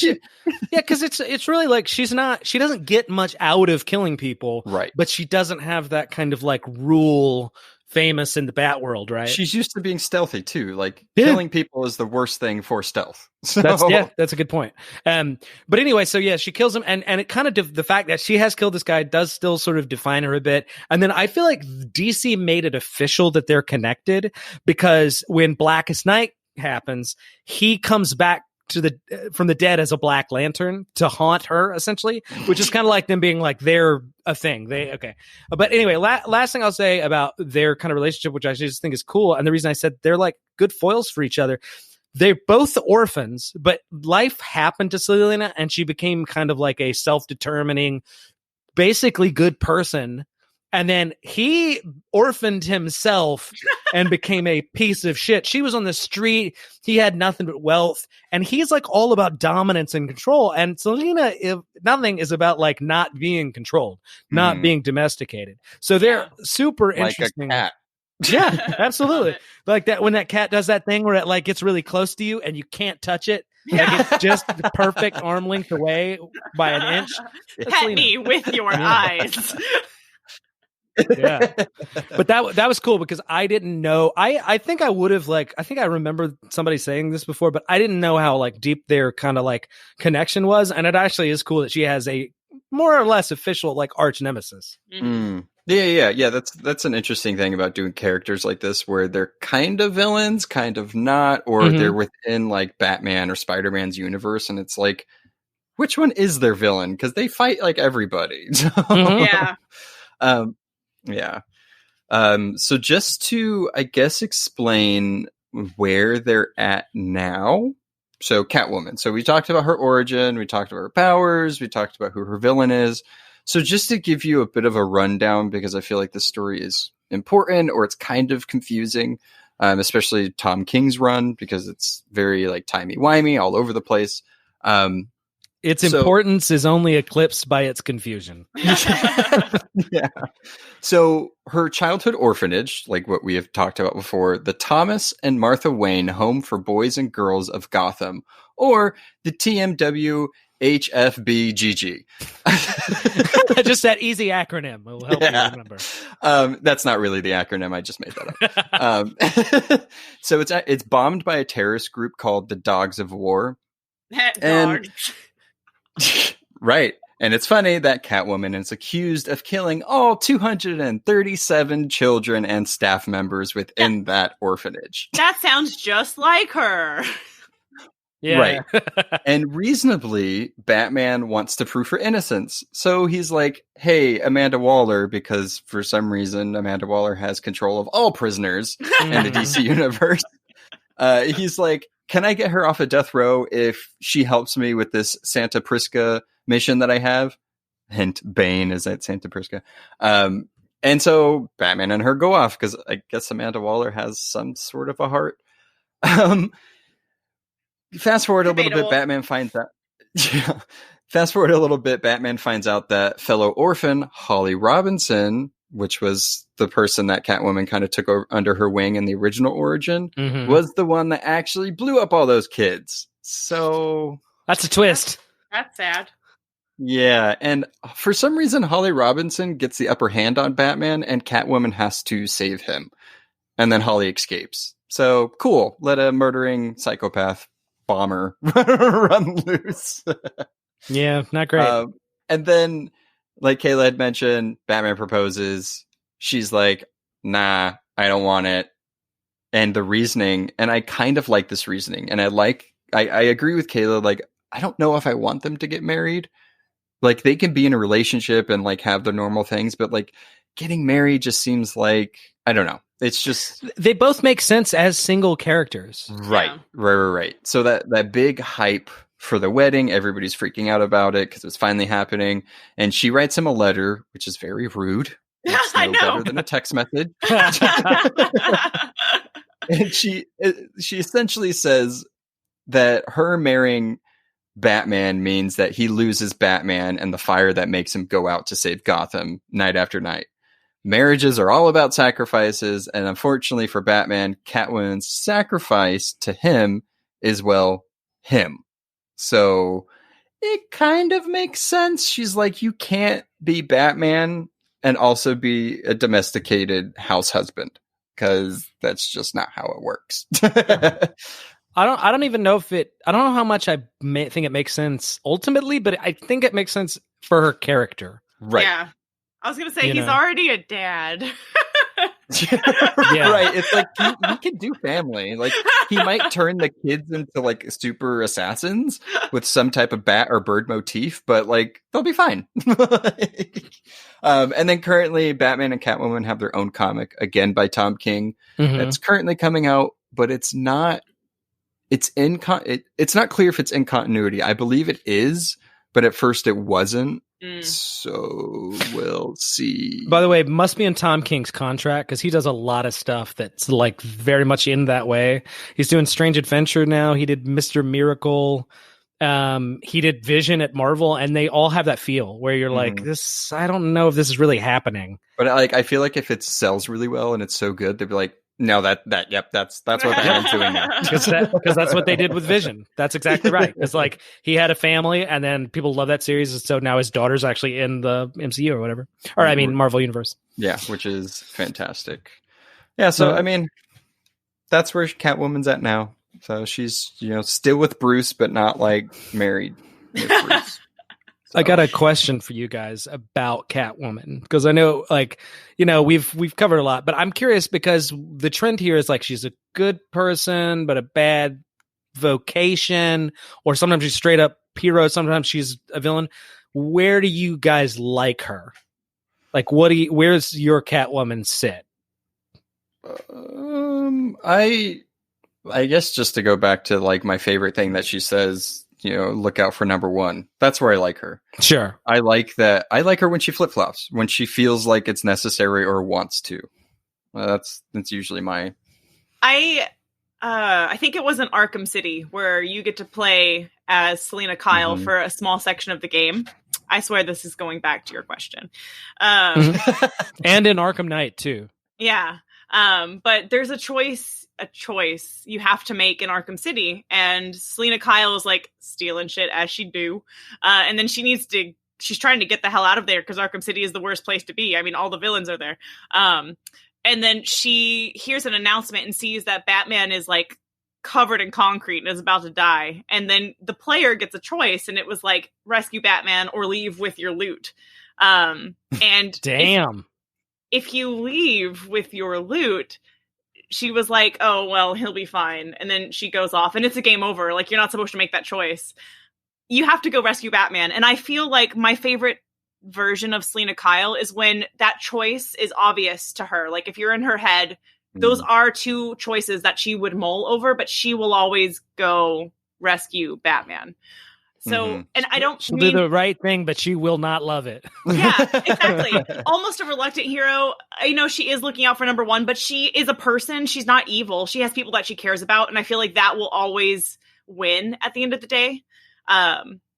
because it's really like she doesn't get much out of killing people, right, but she doesn't have that kind of like rule famous in the Bat world, right? She's used to being stealthy too, like killing people is the worst thing for stealth. So. That's a good point. But anyway, so yeah, she kills him, and it kind of the fact that she has killed this guy does still sort of define her a bit. And then I feel like DC made it official that they're connected, because when Blackest Night happens, he comes back from the dead as a Black Lantern to haunt her, essentially, which is kind of like them being like they're a thing. But anyway, last thing I'll say about their kind of relationship, which I just think is cool, and the reason I said they're like good foils for each other. They're both orphans, but life happened to Selina, and she became kind of like a self-determining, basically good person. And then he orphaned himself and became a piece of shit. She was on the street. He had nothing but wealth. And he's like all about dominance and control. And Selina, nothing is about like not being controlled, not being domesticated. So they're super interesting. Like a cat. Yeah, absolutely. Like that when that cat does that thing where it like gets really close to you and you can't touch it. Like it's just the perfect arm length away by an inch. Pet me with your eyes. Yeah, but that was cool because I didn't know. I think I would have I think I remember somebody saying this before, but I didn't know how like deep their kind of like connection was, and it actually is cool that she has a more or less official like arch nemesis. Yeah. That's an interesting thing about doing characters like this, where they're kind of villains, kind of not, or they're within like Batman or Spider-Man's universe, and it's like, which one is their villain? Because they fight like everybody. Yeah. Yeah. So just to, I guess, explain where they're at now. So Catwoman. So we talked about her origin. We talked about her powers. We talked about who her villain is. So just to give you a bit of a rundown, because I feel like this story is important or it's kind of confusing, especially Tom King's run, because it's very like timey-wimey all over the place. Its importance is only eclipsed by its confusion. Yeah. So her childhood orphanage, like what we have talked about before, the Thomas and Martha Wayne Home for Boys and Girls of Gotham, or the TMW HFBGG. Just that easy acronym will help you remember. That's not really the acronym. I just made that up. So it's bombed by a terrorist group called the Dogs of War. Right. And it's funny that Catwoman is accused of killing all 237 children and staff members within that orphanage. That sounds just like her. Yeah. Right. And reasonably, Batman wants to prove her innocence. So he's like, hey, Amanda Waller, because for some reason Amanda Waller has control of all prisoners in the DC universe. He's like, can I get her off of death row if she helps me with this Santa Prisca mission that I have? Hint, Bane is at Santa Prisca. And so Batman and her go off because I guess Amanda Waller has some sort of a heart. Fast forward a little bit, Batman finds out. Yeah. Fast forward a little bit, Batman finds out that fellow orphan Holly Robinson, which was the person that Catwoman kind of took under her wing in the original origin, was the one that actually blew up all those kids. So that's a twist. That's sad. Yeah, and for some reason, Holly Robinson gets the upper hand on Batman, and Catwoman has to save him. And then Holly escapes. So cool. Let a murdering psychopath bomber run loose. Yeah, not great. And then, like Kayla had mentioned, Batman proposes. She's like, nah, I don't want it. And the reasoning, and I kind of like this reasoning, and I agree with Kayla, like, I don't know if I want them to get married. Like, they can be in a relationship and like have the normal things, but like getting married just seems like, I don't know. It's just, they both make sense as single characters. Right. Yeah. Right. So that big hype for the wedding, everybody's freaking out about it because it's finally happening. And she writes him a letter, which is very rude. It's no better than a text message. And she essentially says that her marrying Batman means that he loses Batman and the fire that makes him go out to save Gotham night after night. marriages are all about sacrifices, and unfortunately for Batman, Catwoman's sacrifice to him is, well, him. So it kind of makes sense. She's like, you can't be Batman and also be a domesticated house husband, because that's just not how it works. I don't even know if I don't know how much I think it makes sense ultimately, but I think it makes sense for her character. Right. Yeah. I was going to say, he's already a dad. Yeah. Right. It's like, he can do family. Like, he might turn the kids into like super assassins with some type of bat or bird motif, but like, they'll be fine. And then currently Batman and Catwoman have their own comic, again by Tom King. That's currently coming out, but it's not it's not clear if it's in continuity. I believe it is, but at first it wasn't. So we'll see. By the way, it must be in Tom King's contract, because he does a lot of stuff that's like very much in that way. He's doing Strange Adventure now. He did Mr. Miracle. He did Vision at Marvel, and they all have that feel where you're like, this, I don't know if this is really happening. But like, I feel like if it sells really well and it's so good, they'd be like, no, that's what Batman's doing now. Because that's what they did with Vision. That's exactly right. It's like he had a family, and then people love that series, so now his daughter's actually in the MCU or whatever, or I mean Marvel Universe. Yeah, which is fantastic. Yeah, so I mean, that's where Catwoman's at now. So she's still with Bruce, but not like married with Bruce. So. I got a question for you guys about Catwoman, because I know, like, we've covered a lot, but I'm curious because the trend here is like she's a good person, but a bad vocation, or sometimes she's straight up hero, sometimes she's a villain. Where do you guys like her? Like, where's your Catwoman sit? I guess just to go back to like my favorite thing that she says, look out for number one. That's where I like her. Sure. I like that. I like her when she flip-flops, when she feels like it's necessary or wants to. That's usually my... I think it was in Arkham City where you get to play as Selina Kyle for a small section of the game. I swear this is going back to your question. And in Arkham Knight too. Yeah. But there's a choice you have to make in Arkham City, and Selina Kyle is like stealing shit as she do. And then she's trying to get the hell out of there because Arkham City is the worst place to be. I mean, all the villains are there. And then she hears an announcement and sees that Batman is like covered in concrete and is about to die. And then the player gets a choice, and it was like rescue Batman or leave with your loot. And damn. If you leave with your loot, she was like, oh, well, he'll be fine. And then she goes off, and it's a game over. Like, you're not supposed to make that choice. You have to go rescue Batman. And I feel like my favorite version of Selina Kyle is when that choice is obvious to her. Like, if you're in her head, those are two choices that she would mull over, but she will always go rescue Batman. So, and I don't She'll do the right thing, but she will not love it. Yeah, exactly. Almost a reluctant hero. I know she is looking out for number one, but she is a person. She's not evil. She has people that she cares about. And I feel like that will always win at the end of the day.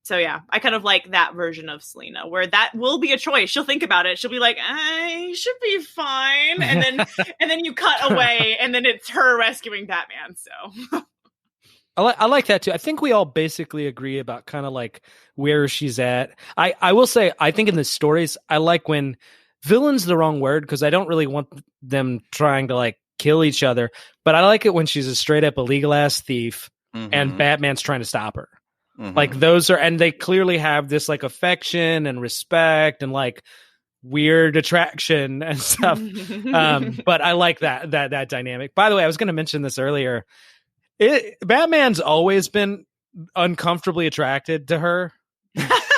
So yeah, I kind of like that version of Selina, where that will be a choice. She'll think about it. She'll be like, I should be fine. And then you cut away, and then it's her rescuing Batman. So I like that too. I think we all basically agree about kind of like where she's at. I will say, I think in the stories, I like when villain's the wrong word, because I don't really want them trying to like kill each other, but I like it when she's a straight up illegal ass thief and Batman's trying to stop her. Like those are, and they clearly have this like affection and respect and like weird attraction and stuff. But I like that dynamic. By the way, I was going to mention this earlier. Batman's always been uncomfortably attracted to her.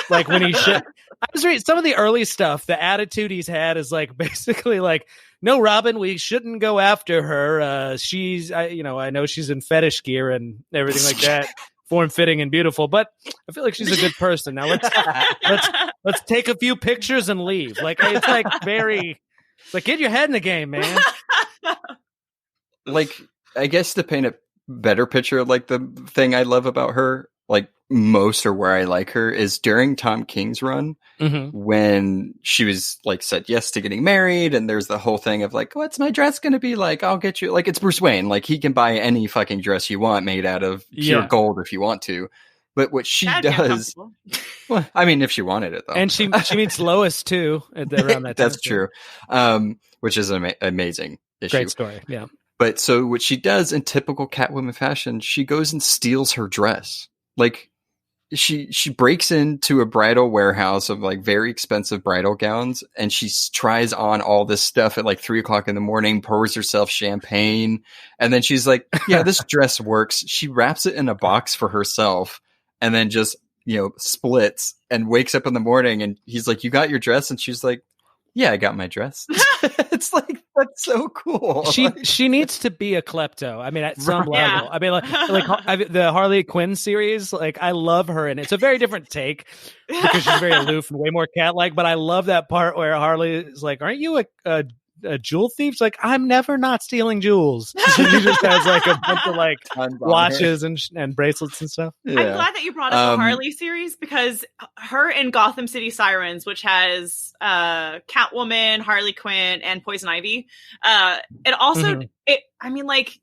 Like when he should. I was reading some of the early stuff. The attitude he's had is like basically like, no, Robin, we shouldn't go after her. I know she's in fetish gear and everything like that, form fitting and beautiful. But I feel like she's a good person. Now let's take a few pictures and leave. Like it's like very like, get your head in the game, man. Like, I guess to paint a better picture of like the thing I love about her, like most, or where I like her, is during Tom King's run, when she was like said yes to getting married, and there's the whole thing of like, what's my dress gonna be like? I'll get you, like, it's Bruce Wayne, like he can buy any fucking dress you want made out of pure gold if you want to. But what she does, well, I mean, if she wanted it though, and she meets Lois too around that time. That's true, which is an amazing issue. Great story, yeah. But so what she does in typical Catwoman fashion, she goes and steals her dress. Like she breaks into a bridal warehouse of like very expensive bridal gowns, and she tries on all this stuff at like 3:00 in the morning, pours herself champagne, and then she's like, "Yeah, this dress works." She wraps it in a box for herself. And then just, splits and wakes up in the morning, and he's like, "You got your dress?" And she's like, "Yeah, I got my dress." It's like, that's so cool. She needs to be a klepto. I mean, at some level. I mean, like the Harley Quinn series, like I love her, and it's a very different take because she's very aloof and way more cat-like. But I love that part where Harley is like, "Aren't you a jewel thief?" She's like, "I'm never not stealing jewels." She just has like a bunch of like watches and bracelets and stuff. Yeah. I'm glad that you brought up the Harley series, because her in Gotham City Sirens, which has Catwoman, Harley Quinn, and Poison Ivy, it also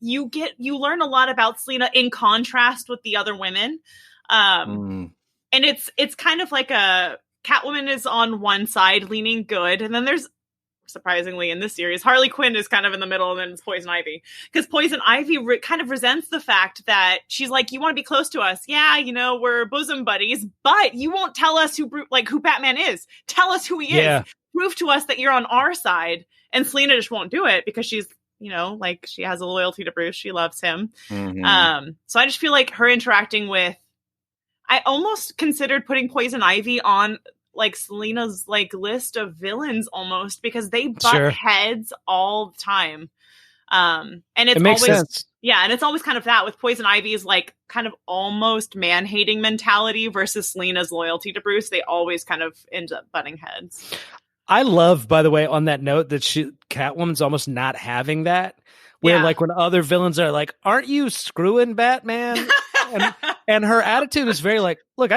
you learn a lot about Selina in contrast with the other women, and it's kind of like a Catwoman is on one side leaning good, and then there's, surprisingly in this series, Harley Quinn is kind of in the middle, and then it's Poison Ivy, because Poison Ivy kind of resents the fact that she's like, "You want to be close to us, yeah, we're bosom buddies, but you won't tell us who Batman is. Tell us who he is. Prove to us that you're on our side." And Selina just won't do it because she's like, she has a loyalty to Bruce, she loves him. So I just feel like her interacting with, I almost considered putting Poison Ivy on like Selina's like list of villains almost, because they butt heads all the time. And it makes always sense. Yeah, and it's always kind of that with Poison Ivy's like kind of almost man-hating mentality versus Selina's loyalty to Bruce. They always kind of end up butting heads. I love, by the way, on that note, that Catwoman's almost not having that. Where like when other villains are like, "Aren't you screwing Batman?" and her attitude is very like, "Look,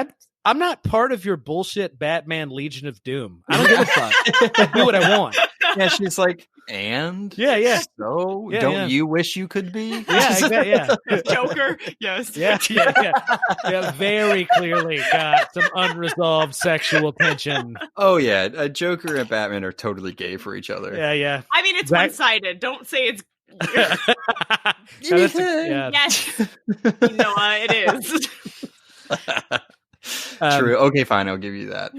I'm not part of your bullshit Batman Legion of Doom. I don't give a fuck. I do what I want." Yeah, she's like, "And so don't you wish you could be?" Yeah, exactly. Yeah, Joker. Yes. Yeah. Very clearly got some unresolved sexual tension. Oh yeah, Joker and Batman are totally gay for each other. Yeah. I mean, it's one-sided. Don't say it's. Yes, it is. True. Okay, fine. I'll give you that.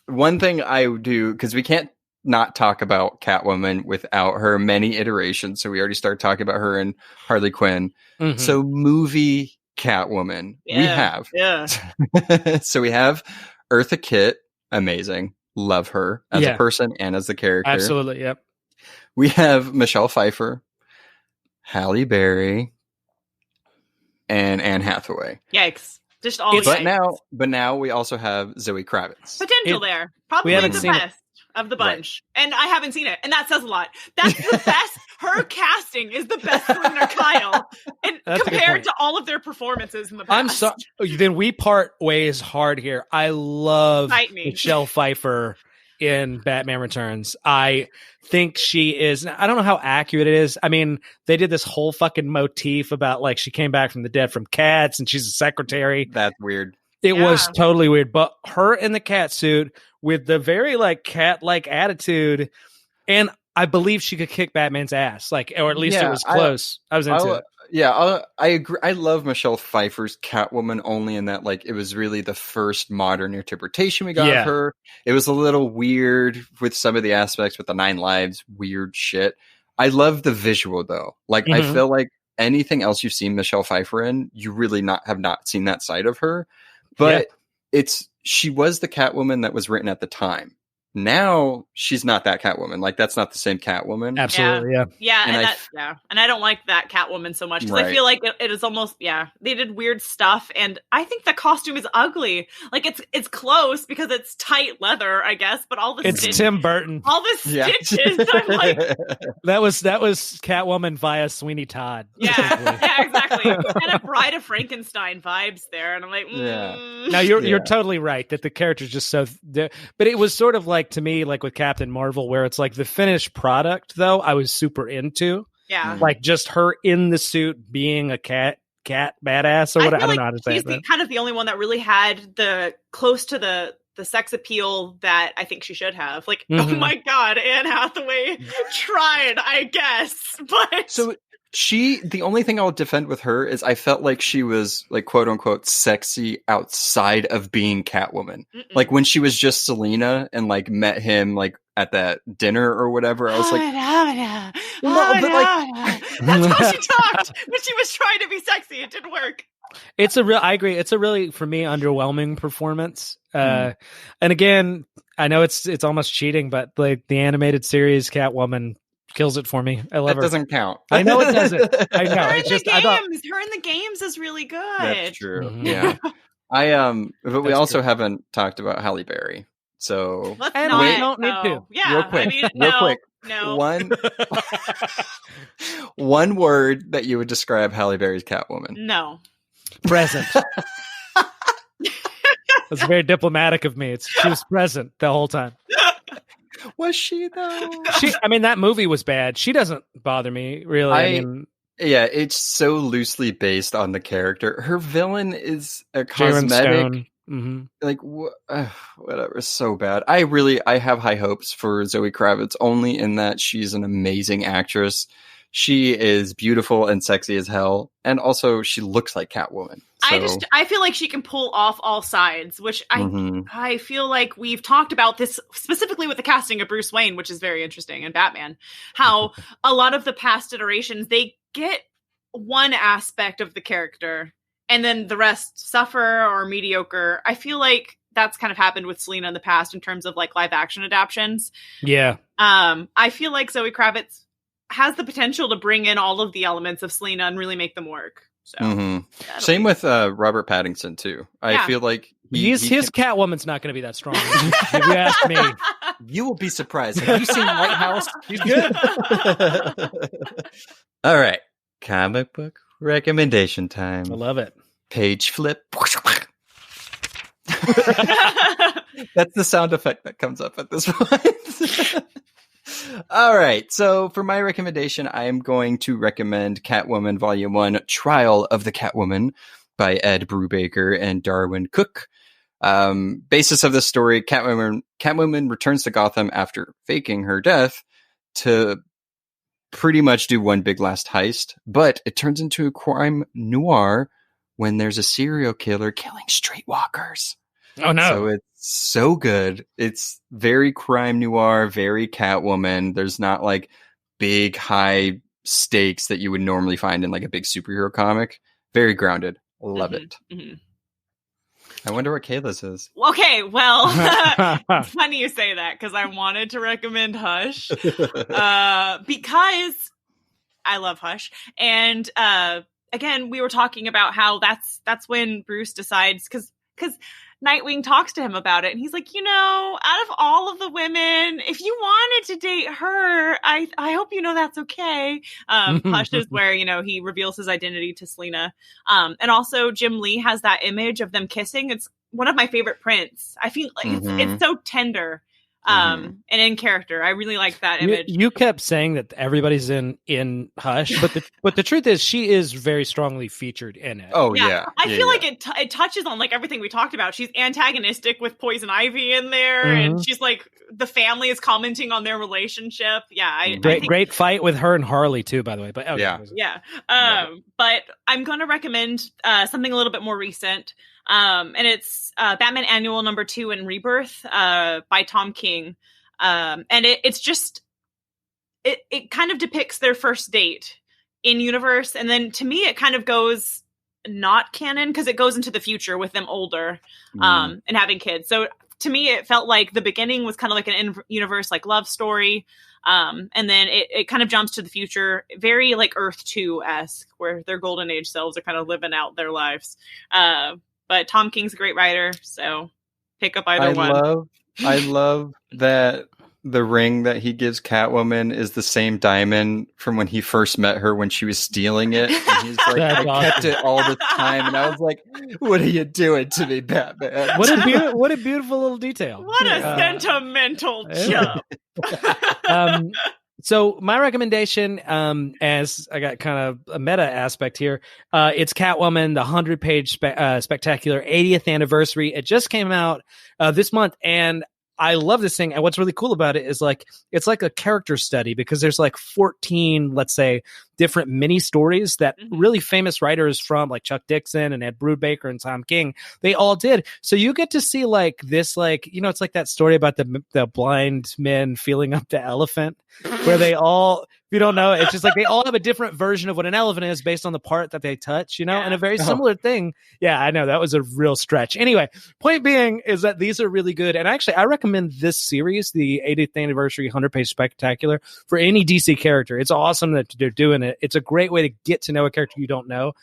One thing I do, because we can't not talk about Catwoman without her many iterations. So we already started talking about her and Harley Quinn. So movie Catwoman, we have. Yeah. So we have Eartha Kitt, amazing. Love her as a person and as the character. Absolutely. Yep. We have Michelle Pfeiffer, Halle Berry, and Anne Hathaway. Yikes. Just always. But now we also have Zoe Kravitz. Potential there. Probably the best of the bunch. Right. And I haven't seen it. And that says a lot. That's the best. Her casting is the best Selina Kyle. And compared to all of their performances in the past. I'm sorry. Then we part ways hard here. I love Michelle Pfeiffer in Batman Returns. I think she is, I don't know how accurate it is. I mean, they did this whole fucking motif about like she came back from the dead from Cats and she's a secretary. That's weird. It was totally weird. But her in the cat suit with the very like cat-like attitude, and I believe she could kick Batman's ass, like, or at least it was close. I was into it. Yeah, I agree. I love Michelle Pfeiffer's Catwoman only in that, like, it was really the first modern interpretation we got of her. It was a little weird with some of the aspects with the 9 lives, weird shit. I love the visual though. Like, I feel like anything else you've seen Michelle Pfeiffer in, you really have not seen that side of her. But she was the Catwoman that was written at the time. now she's not that Catwoman. Like, that's not the same Catwoman. Absolutely, Yeah, And and I don't like that Catwoman so much because Right. I feel like it is almost they did weird stuff, and I think the costume is ugly. Like it's close because it's tight leather, I guess, but all the it's Tim Burton. all the stitches, I'm like, That was Catwoman via Sweeney Todd. yeah, exactly. Kind of Bride of Frankenstein vibes there, and I'm like, Now you're totally right that the character's just so. But it was sort of like, to me, like with Captain Marvel, where it's like the finished product, though, I was super into. Yeah, like just her in the suit being a cat badass or whatever. I don't know how to say it. She's kind of the only one that really had the close to the sex appeal that I think she should have. Like, oh my God, Anne Hathaway tried, I guess, but So the only thing I'll defend with her is I felt like she was, like, quote unquote sexy outside of being Catwoman. Like when she was just Selina and like met him like at that dinner or whatever, I was like, that's how she talked when she was trying to be sexy. It didn't work. I agree. It's a really, for me, underwhelming performance. And again, I know it's almost cheating, but like the animated series Catwoman kills it for me. I love her. That doesn't count. I know it doesn't. I know. Her It's in just, the I thought, games. Her in the games is really good. That's true. Mhm. Yeah. But we also haven't talked about Halle Berry. So Let's And not. we don't need to. Yeah. Real quick. I mean, Real no, quick. No. One word that you would describe Halle Berry's Catwoman. No. present. That's very diplomatic of me. She was present the whole time. Was she though? I mean, that movie was bad. She doesn't bother me really. I mean, yeah, it's so loosely based on the character. Her villain is a Sharon cosmetic. Stone. Like whatever, so bad. I have high hopes for Zoe Kravitz, only in that she's an amazing actress. She is beautiful and sexy as hell, and also she looks like Catwoman. So. I feel like she can pull off all sides, which I feel like we've talked about this specifically with the casting of Bruce Wayne, which is very interesting, and Batman. How a lot of the past iterations, they get one aspect of the character and then the rest suffer or are mediocre. I feel like that's kind of happened with Selina in the past in terms of like live action adaptations. Yeah. I feel like Zoe Kravitz has the potential to bring in all of the elements of Selina and really make them work. So Same with Robert Pattinson too. I feel like his Catwoman's not going to be that strong. If you ask me, you will be surprised. Have you seen Lighthouse? He's good. All right, comic book recommendation time. I love it. Page flip. That's the sound effect that comes up at this point. All right. So for my recommendation, I am going to recommend Catwoman Volume 1, Trial of the Catwoman by Ed Brubaker and Darwin Cook. Basis of the story, Catwoman returns to Gotham after faking her death to pretty much do one big last heist, but it turns into a crime noir when there's a serial killer killing streetwalkers. Oh no. So it's so good. It's very crime noir, very Catwoman. There's not like big high stakes that you would normally find in like a big superhero comic. Very grounded. Love it. Mm-hmm. I wonder what Kayla's is. Okay, well, it's funny you say that because I wanted to recommend Hush because I love Hush. And again, we were talking about how that's when Bruce decides, because Nightwing talks to him about it, and he's like, out of all of the women, if you wanted to date her, I hope you know that's okay. Hush is where, he reveals his identity to Selina. And also Jim Lee has that image of them kissing. It's one of my favorite prints. I feel like it's so tender. And in character, I really like that image. You kept saying that everybody's in Hush, but the truth is she is very strongly featured in it. Oh yeah. I feel like it touches on like everything we talked about. She's antagonistic with Poison Ivy in there, and she's like the family is commenting on their relationship. Yeah, I think great fight with her and Harley too, by the way. But yeah. But I'm going to recommend something a little bit more recent. And it's Batman Annual number 2 in Rebirth by Tom King. And it's just it kind of depicts their first date in universe, and then to me it kind of goes not canon because it goes into the future with them older and having kids. So to me, it felt like the beginning was kind of like an in-universe like love story. And then it kind of jumps to the future, very like Earth 2-esque, where their golden age selves are kind of living out their lives. But Tom King's a great writer, so pick up either one. I love that the ring that he gives Catwoman is the same diamond from when he first met her when she was stealing it. And he's like, I kept it all the time. And I was like, what are you doing to me, Batman? What a beautiful little detail. What a sentimental jump. So my recommendation, as I got kind of a meta aspect here, it's Catwoman, the 100-page spectacular 80th anniversary. It just came out this month, and I love this thing. And what's really cool about it is like, it's like a character study because there's like 14, let's say, different mini stories that really famous writers from like Chuck Dixon and Ed Brubaker and Tom King, they all did. So you get to see like this, like, you know, it's like that story about the blind men feeling up the elephant where they all, if you don't know, it's just like they all have a different version of what an elephant is based on the part that they touch, you know, and a very similar thing. Yeah, I know that was a real stretch. Anyway, point being is that these are really good. And actually, I recommend this series, the 80th anniversary 100-page spectacular, for any DC character. It's awesome that they're doing it. It's a great way to get to know a character you don't know.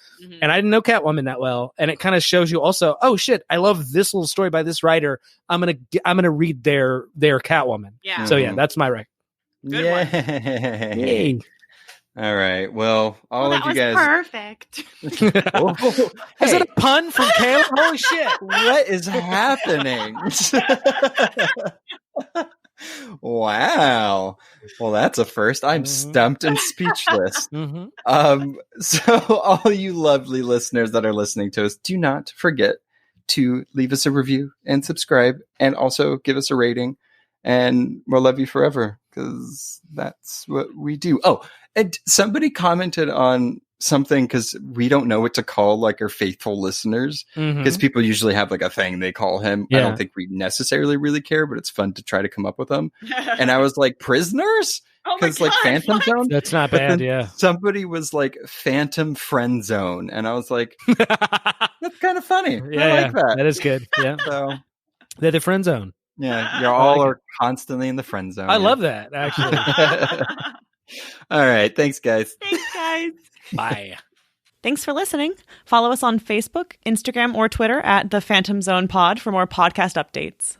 And I didn't know Catwoman that well. And it kind of shows you also, oh shit, I love this little story by this writer. I'm gonna read their Catwoman. Yeah. So yeah, that's my rec. Good one. Yay. All right. Well, all of you guys. Perfect. Is it a pun from Caleb? Holy shit. What is happening? Wow. Well, that's a first. I'm stumped and speechless. So all you lovely listeners that are listening to us, do not forget to leave us a review and subscribe, and also give us a rating, and we'll love you forever because that's what we do. Oh, and somebody commented on something because we don't know what to call like our faithful listeners, because people usually have like a thing they call him. I don't think we necessarily really care, but it's fun to try to come up with them. And I was like, prisoners? Because like Phantom Zone? That's not bad, yeah. Somebody was like Phantom Friend Zone, and I was like, that's kind of funny. Yeah, I like that. That is good. Yeah. So They're the friend zone. yeah, you all are constantly in the friend zone. I love that, actually. All right. Thanks, guys. Thanks, guys. Bye. Thanks for listening. Follow us on Facebook, Instagram, or Twitter at The Phantom Zone Pod for more podcast updates.